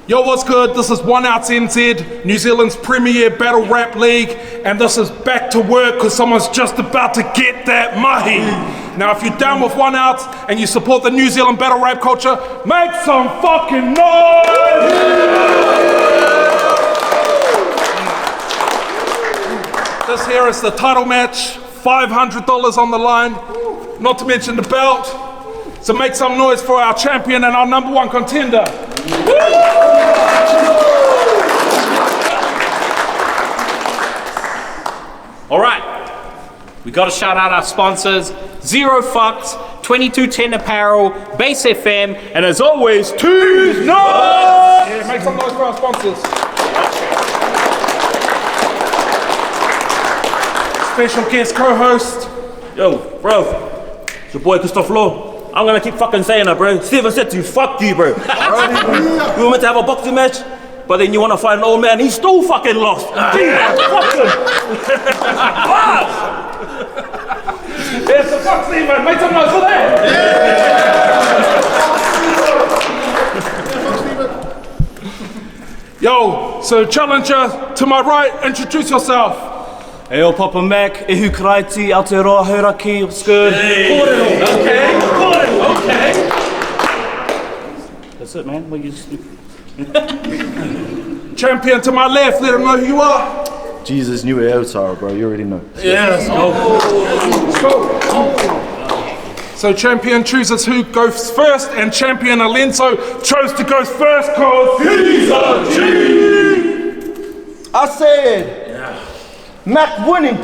Yo, what's good? This is 1OUTSNZ, New Zealand's premier battle rap league, and this is back to work because someone's just about to get that mahi. Now, if you're down with 1 Outs and you support the New Zealand battle rap culture, make some fucking noise! This here is the title match, $500 on the line, not to mention the belt. So make some noise for our champion and our #1 contender. All right, we got to shout out our sponsors, Zero Fucks, 2210 Apparel, Base FM, and as always, Two's Nuts! Yeah, make some noise for our sponsors. Special guest co-host. Yo, bro, it's your boy Christoph Lowe. I'm gonna keep fucking saying that, bro. Steven said to you, fuck you, bro. We were meant to have a boxing match, but then you wanna fight an old man, he still fucking lost. Yes, the fuck Steven, make some noise for that. Yeah. Yo, so challenger to my right, introduce yourself. Hey, yo, Papa Mac, Ehu Karaiti, Aotearoa, Hauraki, what's good? Okay. That's it, man. What you just... Champion to my left, let him know who you are. Jesus knew Aotearoa, bro, you already know. Yeah, let's go. So champion chooses who goes first, and champion ALLENZO chose to go first cause he's a G! I said, Mac winning.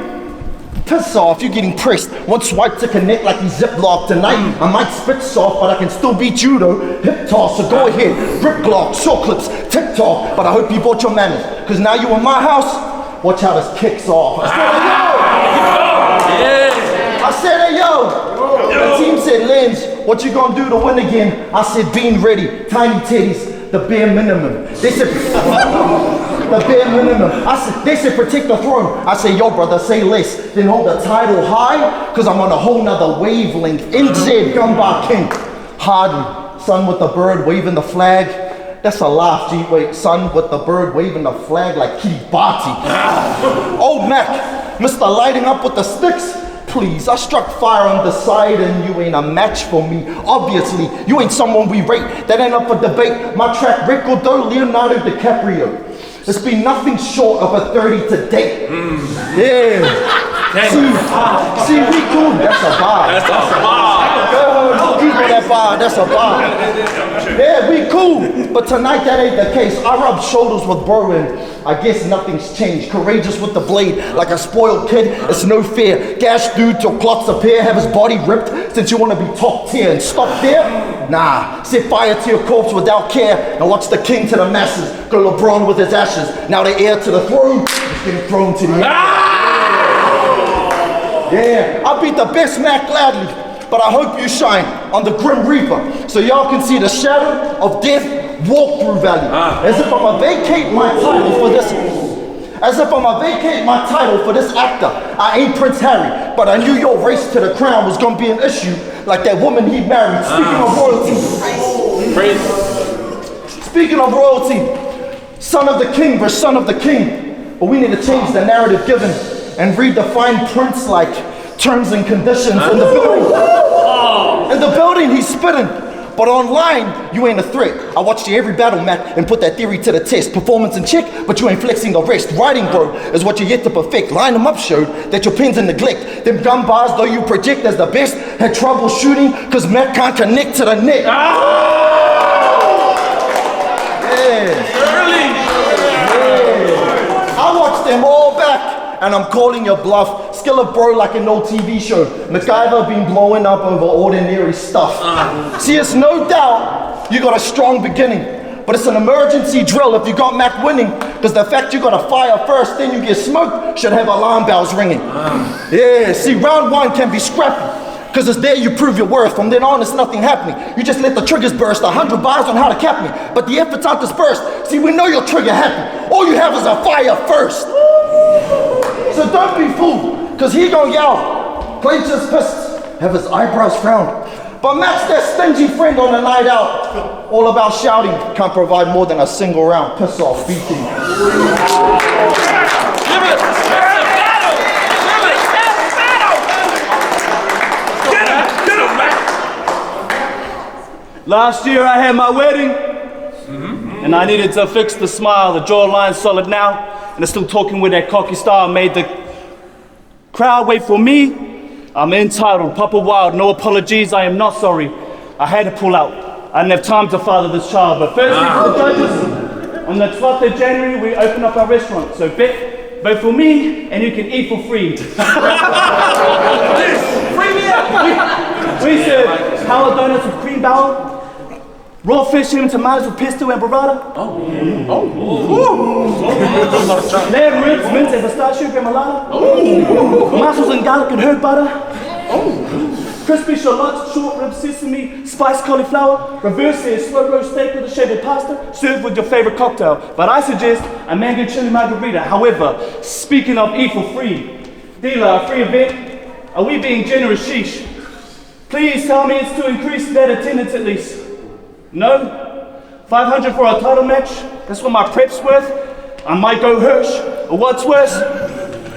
Piss off, you're getting pressed. One swipe to connect like he's ziplocked tonight. I might spit soft, but I can still beat you though. Hip toss, so go ahead. Rip glock, short clips, TikTok. But I hope you bought your manners, cause now you in my house. Watch how this kicks off. I said, hey, yo. The team said, Lenz, what you gonna do to win again? I said, being ready, tiny titties, the bare minimum. They said, the bare minimum. They said, protect the throne. I say, yo, brother, say less. Then hold the title high, cause I'm on a whole nother wavelength. NZ, Gumbar King. Harden, son with the bird waving the flag. That's a laugh, G. Wait, son with the bird waving the flag like Kiribati. Old Mac, Mr. Lighting up with the sticks. Please, I struck fire on the side and you ain't a match for me. Obviously, you ain't someone we rate. That ain't up for debate. My track record though, Leonardo DiCaprio. It's been nothing short of a 30 to date. Yeah. See, we cool. That's a bar. That's a bar. People that bar, that's a bar. Yeah, we cool. But tonight that ain't the case. I rub shoulders with bro and I guess nothing's changed. Courageous with the blade, like a spoiled kid, it's no fair. Gash dude till clots appear, have his body ripped since you wanna be top tier and stop there? Nah, set fire to your corpse without care and watch the king to the masses. Go LeBron with his ashes, now the heir to the throne is getting thrown to the air. Yeah, I beat the best Mac gladly, but I hope you shine on the Grim Reaper so y'all can see the shadow of death walk through valley. As if I'ma vacate my title for this. As if I'ma vacate my title for this actor. I ain't Prince Harry, but I knew your race to the crown was gonna be an issue, like that woman he married. Speaking of royalty, son of the king versus son of the king. But we need to change the narrative given and redefine Prince like terms and conditions in the building. In the building he's spitting. But online, you ain't a threat. I watched you every battle, Mac, and put that theory to the test. Performance in check, but you ain't flexing the rest. Writing, bro, is what you're yet to perfect. Line them up showed that your pen's in neglect. Them gun bars, though you project as the best, had trouble shooting, cause Mac can't connect to the net. Yeah. I watched them all back. And I'm calling your bluff. Skill of bro like an old TV show. MacGyver been blowing up over ordinary stuff. See, it's no doubt you got a strong beginning, but it's an emergency drill if you got Mac winning, Because the fact you got a fire first, then you get smoked, should have alarm bells ringing. Yeah, see, round one can be scrappy. Because it's there you prove your worth. From then on, it's nothing happening. You just let the triggers burst, 100 bars on how to cap me. But the emphasis is first. See, we know you're trigger happy. All you have is a fire first. So don't be fooled, because he gon' yell, clench his fists, have his eyebrows frowned. But Matt's that stingy friend on a night out, all about shouting, can't provide more than a single round. Piss off, beating. Last year I had my wedding, and I needed to fix the smile, the jawline solid now, and I'm still talking with that cocky style, made the crowd wait for me. I'm entitled, Papa Wild, no apologies, I am not sorry. I had to pull out, I didn't have time to father this child, but firstly for the judges, on the 12th of January we open up our restaurant, so vote for me and you can eat for free. We serve power donuts with cream barrel, raw fish and tomatoes with pesto and burrata. Lamb ribs, mint and pistachio remoulade. Mussels and garlic and herb butter. Crispy shallots, short rib sesame, spiced cauliflower. Reverse is slow roast steak with a shade of pasta, served with your favorite cocktail. But I suggest a mango chili margarita. However, speaking of eat for free, dealer, a free event, are we being generous? Sheesh. Please tell me it's to increase that attendance at least. No? 500 for a title match? That's what my prep's worth? I might go Hirsch, or what's worse?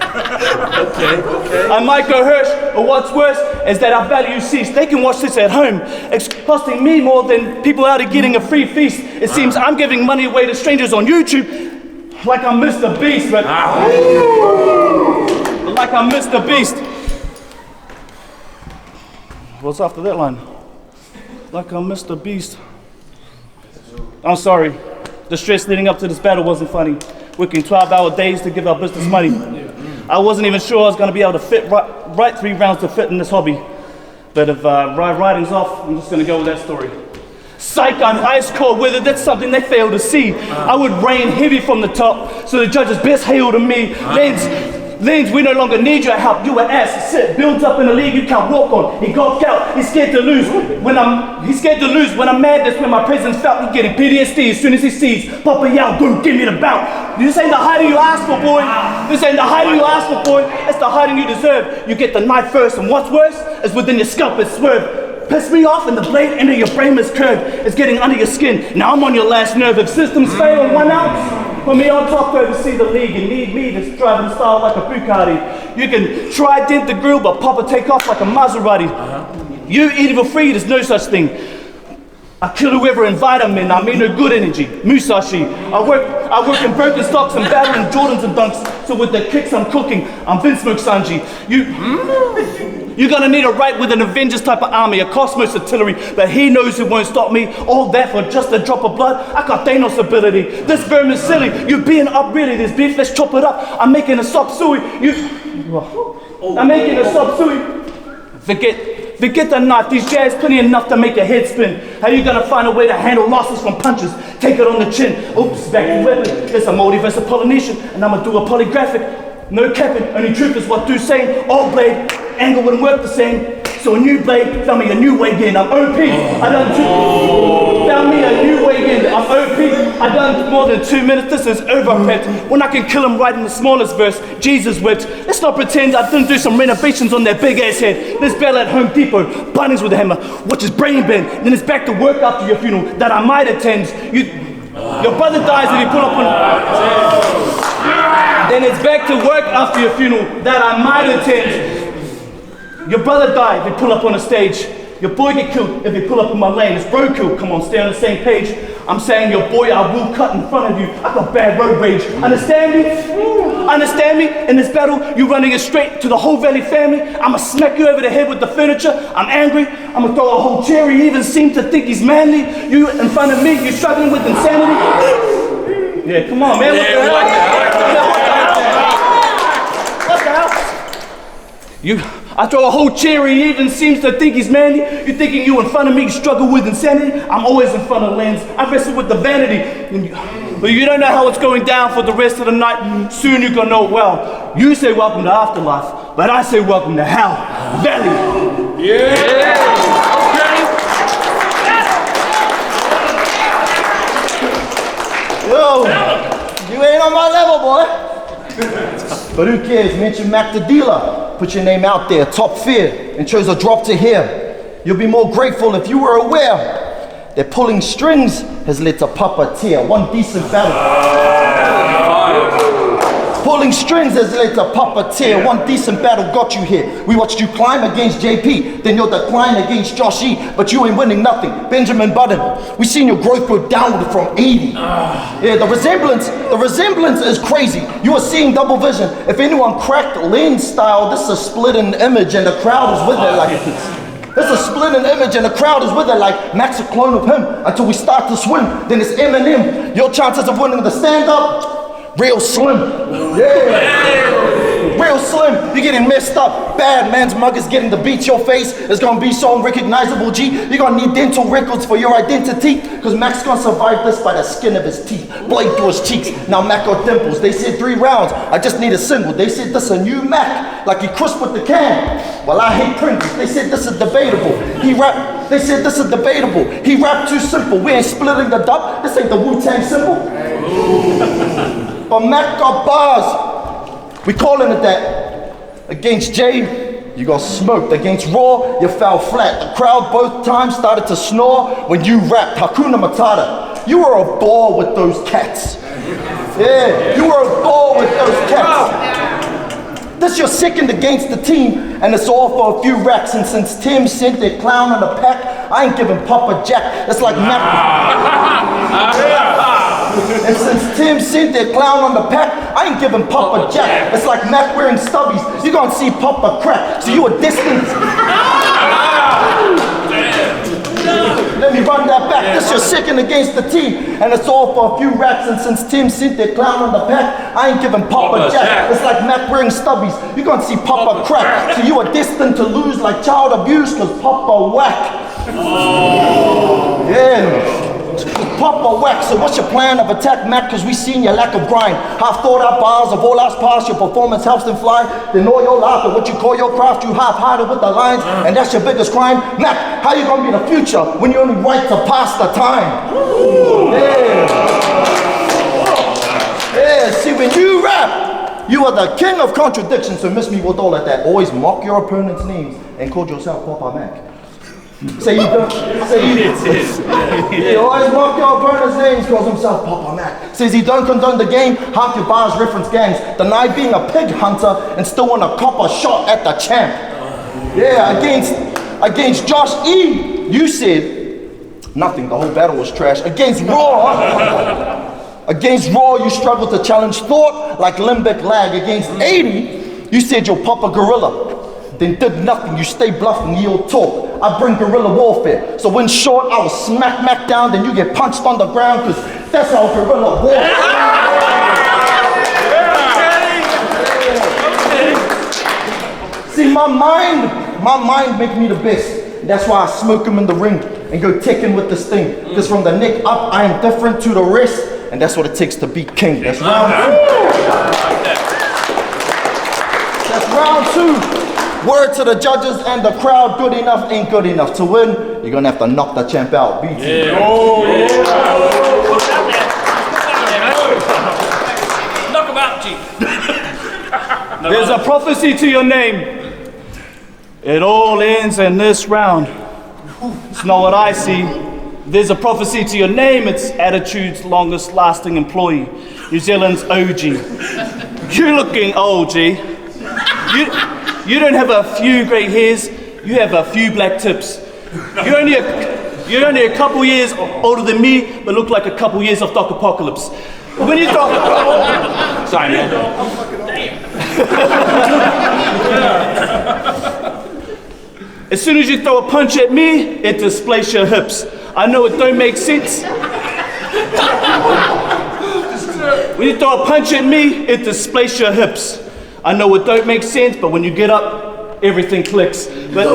I might go Hirsch, or what's worse is that our value ceased. They can watch this at home. It's costing me more than people out of getting a free feast. It seems I'm giving money away to strangers on YouTube like I'm Mr. Beast, but like I'm Mr. Beast. What's after that line? Like I'm Mr. Beast. I'm sorry. The stress leading up to this battle wasn't funny. Working 12-hour days to give our business money. I wasn't even sure I was going to be able to fit right 3 rounds to fit in this hobby. But if writing's off, I'm just going to go with that story. Psych, I'm ice cold weather, that's something they fail to see. I would rain heavy from the top, so the judges best hail to me. Lens, we no longer need your help. You an ass. Sit, built up in a league you can't walk on. He got out. He's scared to lose. He's scared to lose. When I'm mad, that's when my presence felt. He's getting PTSD as soon as he sees Papa Yao. Go, give me the bout. This ain't the hiding you asked for, boy. This ain't the hiding you asked for, boy. It's the hiding you deserve. You get the knife first, and what's worse is within your scalp it's swerved. Piss me off and the blade into your brain is curved. It's getting under your skin. Now I'm on your last nerve. If systems fail on 1 ounce, put me on top to oversee the league and need me to drive in style like a Bugatti. You can try dent the grill, but Papa take off like a Maserati. You eat for free, there's no such thing. I kill whoever invite them in, I mean no good energy. Musashi. I work in Birkenstocks and battling Jordans and dunks. So with the kicks I'm cooking, I'm Vince Sanji. You're gonna need a right with an Avengers type of army, a Cosmos artillery, but he knows it won't stop me. All that for just a drop of blood. I got Thanos ability. This vermin's silly. You being up really, this beef, let's chop it up. I'm making a sop suey. I'm making a sop suey. Forget the knife, these jabs plenty enough to make your head spin. How you gonna find a way to handle losses from punches? Take it on the chin. Oops, back to weapon. There's a multiverse of Polynesian, and I'ma do a polygraphic. No capping, only truth is what do saying. Old blade, angle wouldn't work the same. So a new blade, found me a new way again. I'm OP. Found me a new way again. I'm OP. I done more than 2 minutes. This is over prepped. When I can kill him right in the smallest verse, Jesus wept. Let's not pretend I didn't do some renovations on that big ass head. Let's battle at Home Depot, Bunnings with a hammer, watch his brain bend. Then it's back to work after your funeral that I might attend. Your brother dies if you pull up on. Then it's back to work after your funeral that I might attend. Your brother died if you pull up on a stage. Your boy get killed if you pull up in my lane. It's bro kill, come on, stay on the same page. I'm saying your boy, I will cut in front of you. I got bad road rage. Understand me? Understand me? In this battle, you running it straight to the whole Valley family. I'ma smack you over the head with the furniture. I'm angry. I'ma throw a whole chair. He even seems to think he's manly. You in front of me, you're struggling with insanity. Yeah, come on, man. What the hell? What the hell? I throw a whole chair, he even seems to think he's manly. You thinking you in front of me, you struggle with insanity? I'm always in front of Lens. I wrestle with the vanity. But you don't know how it's going down for the rest of the night. Soon you're gonna know it well. You say welcome to afterlife, but I say welcome to hell valley. Yo, you ain't on my level, boy. But who cares? Mention Mac the dealer. Put your name out there, top fear, and chose a drop to here. You'll be more grateful if you were aware that pulling strings has led to Papa Tear. One decent battle. Pulling strings has led to Papa Tear. One decent battle got you here. We watched you climb against JP, then your decline against Josh E, but you ain't winning nothing. Benjamin Button, we seen your growth go downward from 80. Yeah, the resemblance is crazy. You are seeing double vision. If anyone cracked lens style, this is a split in image and the crowd is with it like it's a split in image and the crowd is with it like Max a clone of him until we start to swim. Then it's Eminem. Your chances of winning the stand-up, real slim. Yeah. Real slim. You're getting messed up. Bad man's mug is getting to beat your face. It's gonna be so unrecognizable, G. You're gonna need dental records for your identity. Cause Mac's gonna survive this by the skin of his teeth. Blade through his cheeks. Now Mac got dimples. They said 3 rounds. I just need a single. They said this a new Mac. Like he crisp with the can. Well, I hate Pringles. They said this is debatable. They said this is debatable. He rapped too simple. We ain't splitting the dub. This ain't the Wu-Tang symbol. But Mac got bars. We calling it that. Against Jay, you got smoked. Against Raw, you fell flat. The crowd both times started to snore when you rapped Hakuna Matata. You were a ball with those cats. Yeah, you were a ball with those cats. This you're second against the team, and it's all for a few racks. And since Tim sent their clown on the pack, I ain't giving Papa Jack. It's like And since Tim sent their clown on the pack, I ain't giving Papa Jack. It's like Mac wearing stubbies. You're gonna see Papa crack. So you a distance. Let me run that back. This you're second against the team, and it's all for a few racks. And since Tim sent their clown on the pack, I ain't giving Papa Jack. It's like Mac wearing stubbies. You're gonna see Papa crack. So you are destined to lose like child abuse, cause Papa whack. Yeah. Papa whack. So what's your plan of attack, Mac? Cause we seen your lack of grind. Half thought out bars of all else past. Your performance helps them fly. Then all your life at what you call your craft. You half-hearted with the lines, and that's your biggest crime. Mac, how you gonna be in the future when you only write to pass the time? Yeah, see when you rap, you are the king of contradictions. So miss me with all of that. Always mock your opponent's names and call yourself Papa Mac. Say you don't. He always mock your opponent's names, calls himself Papa Mac. Says he don't condone the game, half your bars reference gangs. Deny being a pig hunter and still want a copper shot at the champ. Yeah, against Josh E, you said nothing, the whole battle was trash. Against Raw, you struggled to challenge thought like limbic lag. Against 80, you said you're Papa Gorilla. Then did nothing, you stay bluffing, you'll talk. I bring guerrilla warfare. So when short, I will smack Mac down, then you get punched on the ground, cause that's how guerrilla warfare. See, my mind make me the best. That's why I smoke him in the ring and go ticking with this thing. Cause from the neck up, I am different to the rest, and that's what it takes to beat King. That's round 2. That's round 2. Word to the judges and the crowd, good enough ain't good enough. To win, you're gonna have to knock the champ out. BT. Knock him out, G. There's a prophecy to your name. It all ends in this round. It's not what I see. There's a prophecy to your name. It's Attitude's longest lasting employee. New Zealand's OG. You're looking old, G. You don't have a few grey hairs, you have a few black tips. You're only a couple years older than me, but look like a couple years of Doc Apocalypse. But when you talk... Sorry, man. As soon as you throw a punch at me, it displaces your hips. I know it don't make sense. When you throw a punch at me, it displaces your hips. I know it don't make sense, but when you get up, everything clicks. But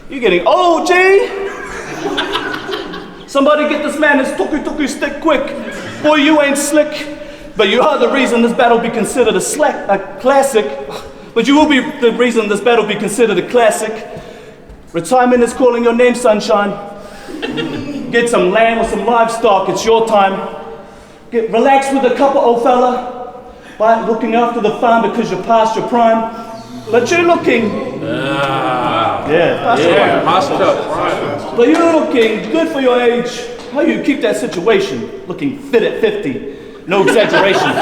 you getting old, G. Somebody get this man his tuku stick quick. Boy, you ain't slick. But you are the reason this battle be considered a classic. But you will be the reason this battle be considered a classic. Retirement is calling your name, sunshine. Get some land or some livestock, it's your time. Relax with a couple, old fella. By looking after the farm because you're past your prime. But you're looking... past your prime. But you're looking good for your age. How you keep that situation? Looking fit at 50. No exaggeration.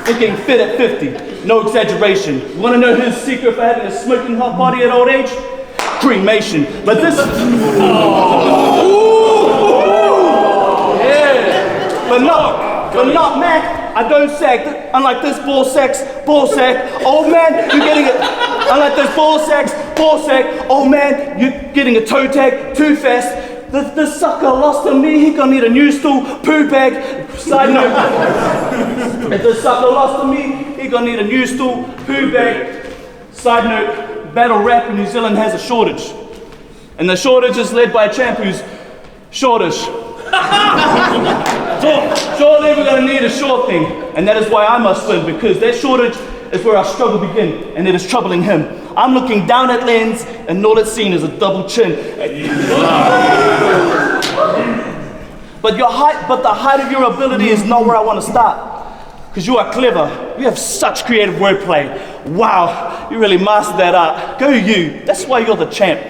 Looking fit at 50. No exaggeration. You want to know his secret for having a smoking hot body at old age? Cremation. But this... But not Mac. I don't sack. Unlike this ball sack. Old man, you're getting it. Unlike this ball sack. Old man, you're getting a toe tag too fast. This sucker lost on me. He gonna need a new stool, poo bag. Side note. If this sucker lost on me, he gonna need a new stool, poo bag. Side note. Battle rap in New Zealand has a shortage. And the shortage is led by a champ who's shortish. Surely we're going to need a short thing. And that is why I must win, because that shortage is where our struggle begins, and it is troubling him. I'm looking down at Lenz, and all it's seen is a double chin. But the height of your ability is not where I want to start. Because you are clever. You have such creative wordplay. Wow, you really mastered that art. Go you. That's why you're the champ.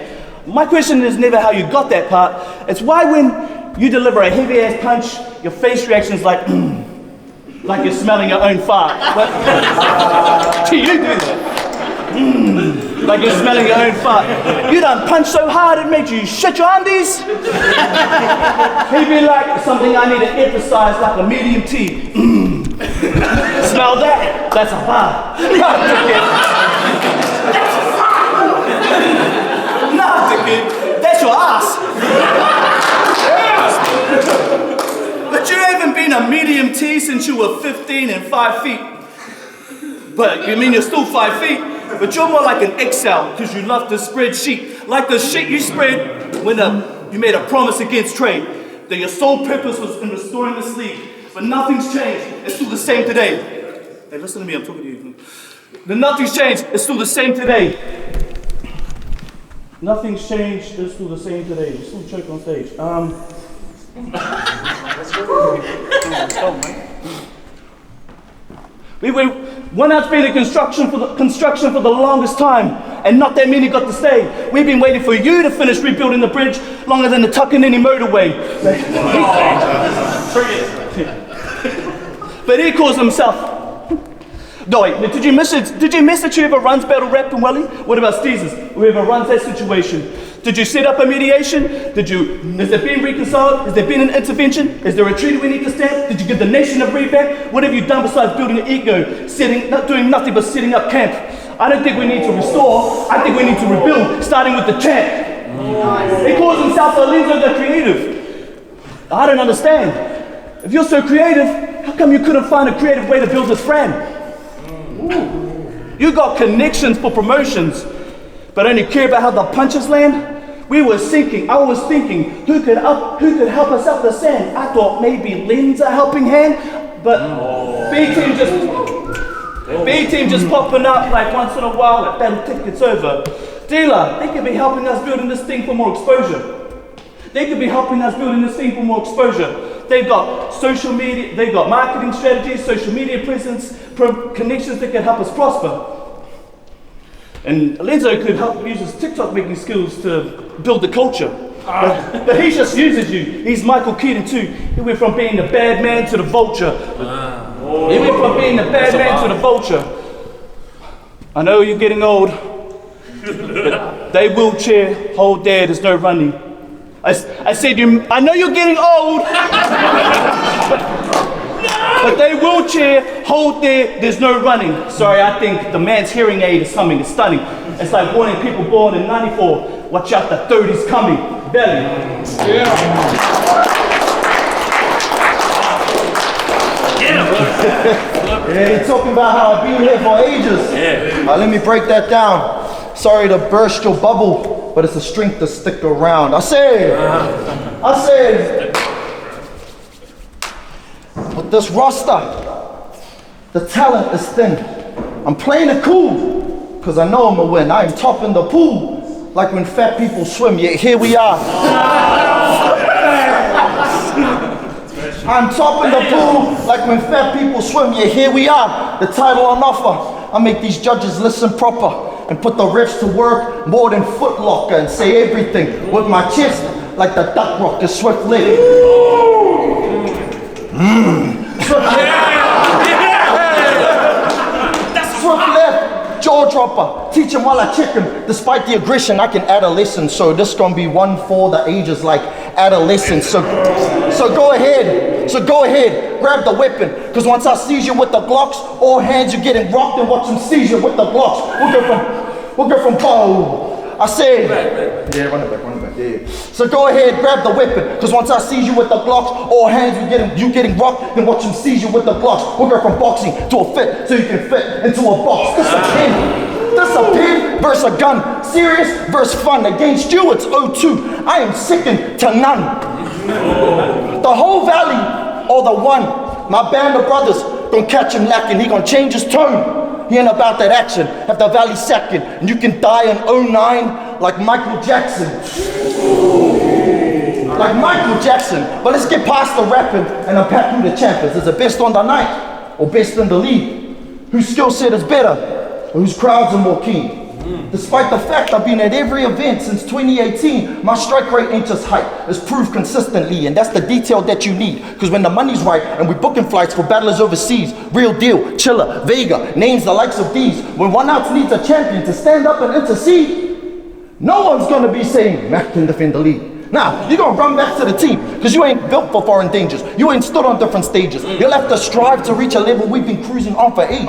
My question is never how you got that part. It's why when you deliver a heavy ass punch, your face reaction is like you're smelling your own fart. Do you do that? Like you're smelling your own fart. You done punched so hard it made you shit your undies? He'd be like, something I need to emphasize like a medium T. Smell that? That's a bar. No, dickhead. That's your ass. But you haven't been a medium T since you were 15 and 5 feet. But you mean you're still 5 feet? But you're more like an XL because you love to spread sheet. Like the shit you spread when you made a promise against trade. That your sole purpose was in restoring this league. But nothing's changed. It's still the same today. Hey, listen to me, I'm talking to you. Nothing's changed. It's still the same today. Nothing's changed. It's still the same today. You still choke on stage. We were 1OUTS been in construction for the longest time, and not that many got to stay. We've been waiting for you to finish rebuilding the bridge longer than the Tuckanini motorway. But he calls himself. No wait, did you miss that whoever runs battle rap in Welly? What about Steezers? Whoever runs that situation? Did you set up a mediation? Has there been reconciled? Has there been an intervention? Is there a treaty we need to stamp? Did you give the nation a revamp? What have you done besides building an ego? Not doing nothing but setting up camp. I don't think we need to restore. I think we need to rebuild, starting with the champ. He calls himself ALLENZO the creative. I don't understand. If you're so creative, how come you couldn't find a creative way to build this brand? You got connections for promotions, but only care about how the punches land? I was thinking, who could help us up the sand? I thought maybe Lenz a helping hand, but B-team just popping up like once in a while, like battle tickets over. Dealer, they could be helping us building this thing for more exposure. They've got social media, they've got marketing strategies, social media presence, connections that can help us prosper. And ALLENZO could help use his TikTok making skills to build the culture. But he just uses you. He's Michael Keaton too. He went from being the bad man to the vulture. I know you're getting old, but they wheelchair, hold there, there's no running. I know you're getting old, but they wheelchair, hold there, there's no running. Sorry, I think the man's hearing aid is something that's stunning. It's like warning people born in '94, watch out, the 30's coming. Belly. Yeah, you're talking about how I've been here for ages. Let me break that down. Sorry to burst your bubble. but it's the strength to stick around. I said, with this roster, the talent is thin. I'm playing it cool, cause I know I'm gonna win. I am topping the pool, like when fat people swim, yet here we are. I'm topping the pool, like when fat people swim, yet here we are. The title on offer. I make these judges listen proper and put the refs to work more than Foot Locker and say everything with my chest like the duck rock is swift lit. Swift left, jaw dropper, teach him while I check him. Despite the aggression, I can adolescence. So this gonna be one for the ages like adolescence. So go ahead, grab the weapon. Cause once I seize you with the Glocks, all hands you getting rocked and watch them seize you with the Glocks. We'll go from bow. I said, yeah, run it back, yeah. So go ahead, grab the weapon. Cause once I seize you with the Glocks, all hands you getting rocked and watch them seize you with the Glocks. We'll go from boxing to a fit so you can fit into a box. This a pen versus a gun. Serious versus fun. Against you, it's 0-2. I am second to none. The whole valley or the one. My band of brothers gonna catch him lacking. He gonna change his tone. He ain't about that action. Have the valley sacking, and you can die in 09 like Michael Jackson. Like Michael Jackson. But let's get past the rapping and unpack who the champ is. Is it best on the night or best in the league? Whose skill set is better or whose crowds are more keen? Despite the fact I've been at every event since 2018, my strike rate ain't just hype, it's proved consistently, and that's the detail that you need. Cause when the money's right and we booking flights for battlers overseas, Real Deal, Chiller, Vega, names the likes of these. When 1OUTS needs a champion to stand up and intercede, no one's gonna be saying Mac can defend the league. Now, you're gonna run back to the team, cause you ain't built for foreign dangers. You ain't stood on different stages. You'll have to strive to reach a level we've been cruising on for ages.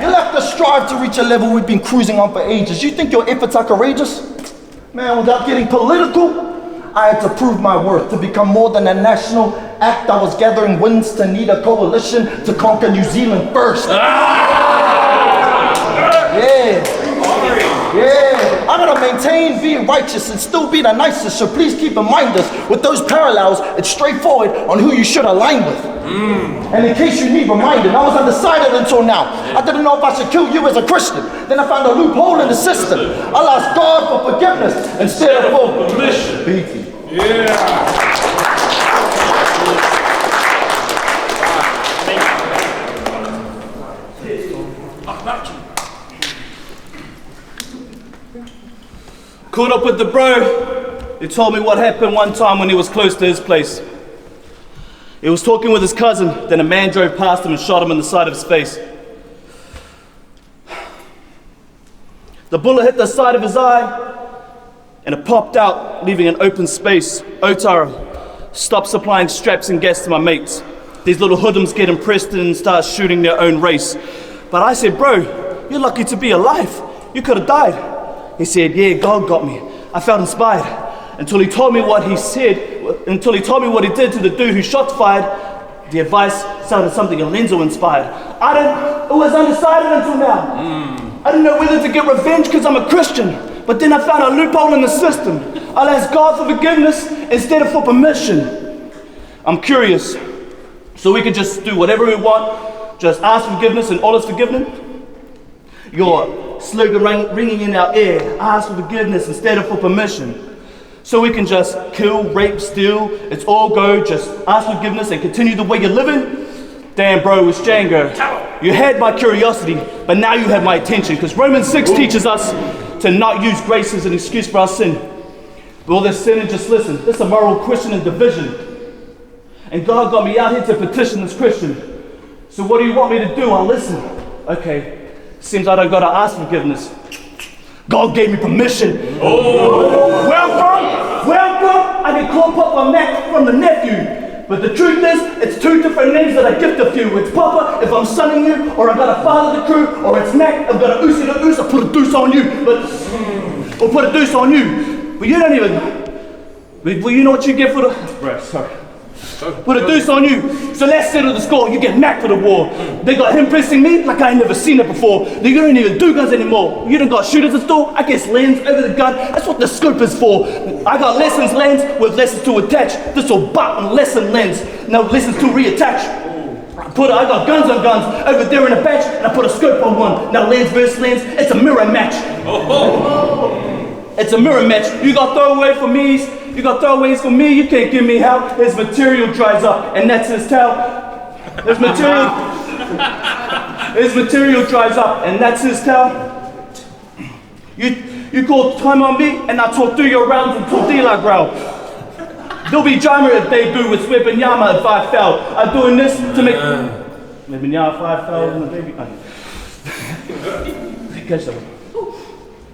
You'll have to strive to reach a level we've been cruising on for ages. You think your efforts are courageous? Man, without getting political, I had to prove my worth to become more than a national act. I was gathering wins to need a coalition to conquer New Zealand first. Yeah, I gotta maintain being righteous and still be the nicest, so please keep in mind this. With those parallels, it's straightforward on who you should align with. And in case you need reminding, I was undecided until now. I didn't know if I should kill you as a Christian. Then I found a loophole in the system. I'll ask God for forgiveness instead of for permission. BT. Yeah. Caught up with the bro. He told me what happened one time when he was close to his place. He was talking with his cousin, then a man drove past him and shot him in the side of his face. The bullet hit the side of his eye and it popped out, leaving an open space. Otara, stop supplying straps and gas to my mates. These little hoodlums get impressed and start shooting their own race. But I said, bro, you're lucky to be alive. You could have died. He said, yeah, God got me. I felt inspired until he told me what he did to the dude who shots fired. The advice sounded something ALLENZO inspired. It was undecided until now. I didn't know whether to get revenge because I'm a Christian, but then I found a loophole in the system. I'll ask God for forgiveness instead of for permission. I'm curious, so we could just do whatever we want, just ask forgiveness and all is forgiven? Your slogan ringing in our ear, ask for forgiveness instead of for permission. So we can just kill, rape, steal, it's all go, just ask forgiveness and continue the way you're living? Damn bro, it's Django. You had my curiosity, but now you have my attention, because Romans 6 teaches us to not use grace as an excuse for our sin. But all this sin and just listen, this is a moral question and division. And God got me out here to petition this Christian. So what do you want me to do? I'll listen. Okay. Seems I don't gotta ask forgiveness. God gave me permission. Where I'm from, I get called Papa Mac from the nephew. But the truth is, it's two different names that I gift a few. It's Papa if I'm sonning you, or I gotta father the crew, or it's Mac, I've got a oozy the oos, I put a deuce on you. Or put a deuce on you. But you don't even, well, you know what you get for the, bro, sorry. Put a deuce on you. So let's settle the score. You get Mac for the war. They got him pressing me like I ain't never seen it before. They don't even do guns anymore. You done got shooters in store. I guess lens over the gun. That's what the scope is for. I got lessons lens with lessons to attach. This will butt on lesson lens. Now lessons to reattach. I got guns on guns over there in a batch, and I put a scope on one. Now lens versus lens, it's a mirror match. It's a mirror match. You got throwaways for me. You got throwaways for me. You can't give me hell. His material dries up, and that's his tell. His material dries up, and that's his tell. You call time on me, and I talk through your rounds until daylight growl. There'll be drama if they do with Swip and Yama if I fell. I'm doing this to make... Maybe Yama if I fell and the baby... Catch that one.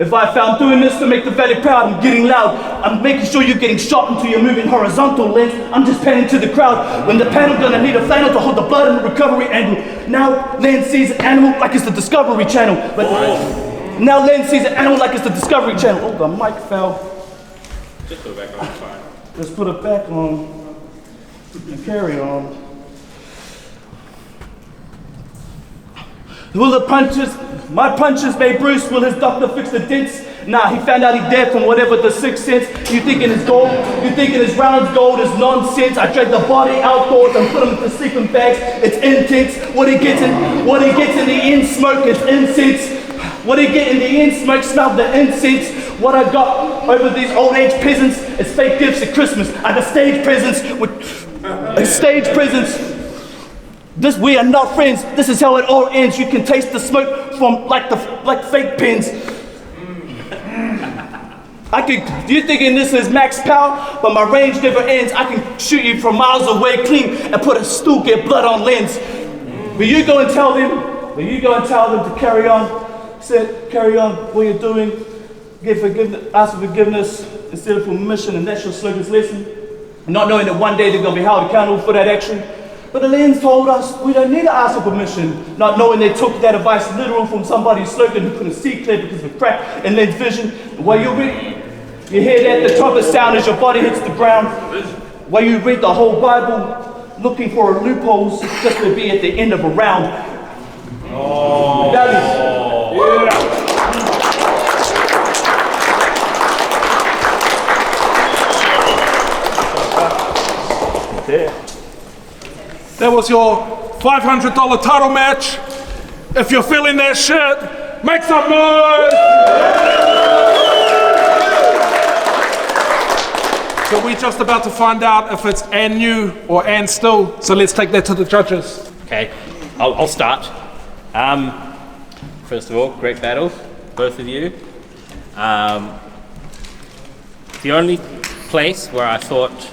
If I fell, I'm doing this to make the valley proud. I'm getting loud. I'm making sure you're getting shot until you're moving horizontal lens. I'm just panning to the crowd. When the panel gonna need a flannel to hold the blood in the recovery angle. Now Lens sees an animal like it's the Discovery Channel. But now Lens sees an animal like it's the Discovery Channel. Oh, the mic fell. Just put it back on, it's fine. Let's put it back on and carry on. Will the punches, my punches made Bruce, will his doctor fix the dents? Nah, he found out he dead from whatever the sixth sense. You thinking it's gold? You thinking his rounds gold is nonsense? I drag the body outdoors and put him into sleeping bags. It's intense. What he gets in the end smoke is incense. What he get in the end smoke, smell the incense. What I got over these old age peasants is fake gifts at Christmas. I got stage presents with stage presents. This, we are not friends. This is how it all ends. You can taste the smoke from like fake pins. You thinking this is max power, but my range never ends. I can shoot you from miles away clean and put a stool, get blood on lens. Will you go and tell them to carry on? Said, carry on what you're doing. Ask for forgiveness instead of permission, and that's your slogan's lesson. Not knowing that one day they're going to be held accountable for that action. But the lens told us we don't need to ask for permission, not knowing they took that advice literal from somebody's slogan who couldn't see clear because of a crack in lens vision. While you hear that, the trumpet sound as your body hits the ground. While you read the whole Bible, looking for loopholes just to be at the end of a round. That was your $500 title match. If you're feeling that shit, make some noise! So we're just about to find out if it's and new or and still. So let's take that to the judges. Okay, I'll start. First of all, great battle, both of you. The only place where I thought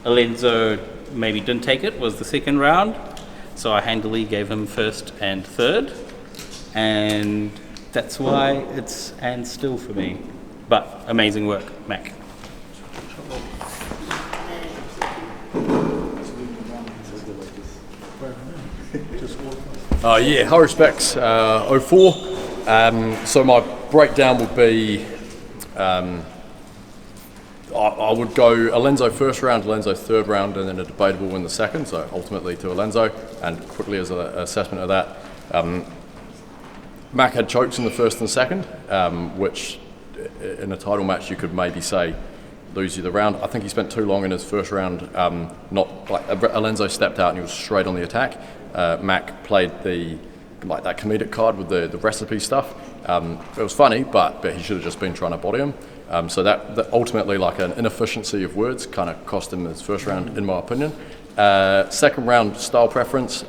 ALLENZO maybe didn't take it was the second round, so I handily gave him first and third, and that's why it's and still for me. But amazing work, Mac. Yeah, high respects, 04. So my breakdown would be, I would go ALLENZO first round, ALLENZO third round, and then a debatable win the second, so ultimately to ALLENZO. And quickly as an assessment of that, Mac had chokes in the first and second, which in a title match you could maybe say lose you the round. I think he spent too long in his first round, not like ALLENZO stepped out and he was straight on the attack. Mac played that comedic card with the recipe stuff. It was funny, but he should have just been trying to body him. So that ultimately, like an inefficiency of words, kind of cost him his first round, in my opinion. Second round style preference,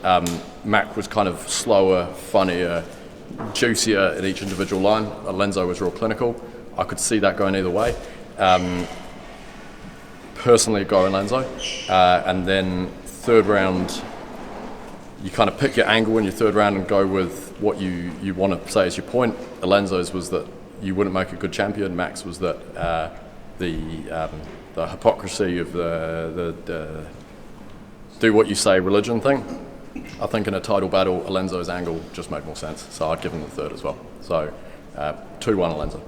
Mac was kind of slower, funnier, juicier at each individual line. ALLENZO was real clinical. I could see that going either way. Personally, go ALLENZO. And then third round, you kind of pick your angle in your third round and go with what you want to say as your point. ALLENZO's was that you wouldn't make a good champion. Max was that the hypocrisy of the do what you say religion thing. I think in a title battle, ALLENZO's angle just made more sense, so I'd give him the third as well. So 2-1 ALLENZO.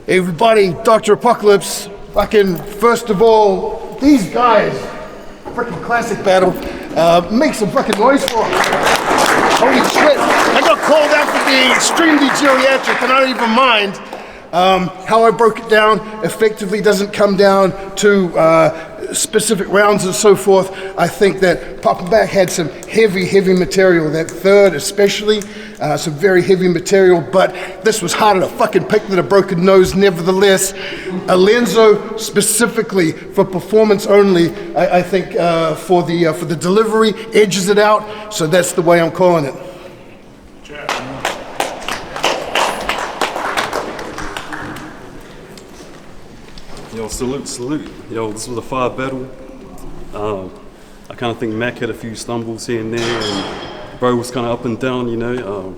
Yeah. Everybody, Dr. Apocalypse, fucking, first of all, these guys, freaking classic battle, make some fucking noise for them. Holy shit, I got called out for being extremely geriatric, and I don't even mind. How I broke it down effectively doesn't come down to specific rounds and so forth. I think that Papa Mac had some heavy material, that third especially, some very heavy material, but this was harder to fucking pick than a broken nose nevertheless. ALLENZO specifically for performance only, I think for the delivery, edges it out, so that's the way I'm calling it. Yo, salute. Yo, this was a fire battle. I kind of think Mac had a few stumbles here and there, and bro was kind of up and down, you know.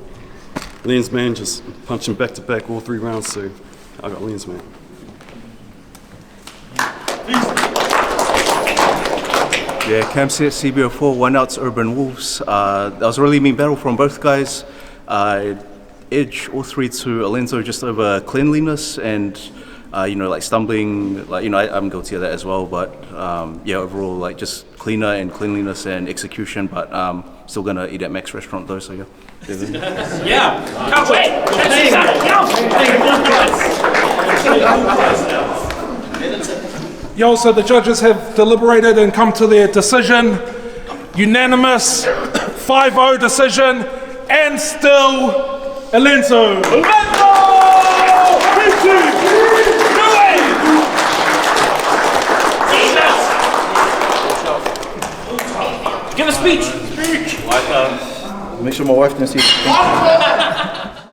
Lens man just punching back to back all 3 rounds, so I got Lens man. Yeah, Cam set CBO4, 1OUTS Urban Wolves. That was a really mean battle from both guys. Edge all 3 to ALLENZO just over cleanliness and you know, like stumbling, like, you know, I'm guilty of that as well, but yeah, overall, like just cleaner and cleanliness and execution, but still gonna eat at Mack's restaurant though, so yeah. Yeah, can't wait. Yo, so the judges have deliberated and come to their decision. Unanimous, 5-0 decision, and still ALLENZO. Give a speech. Make sure my wife can see it.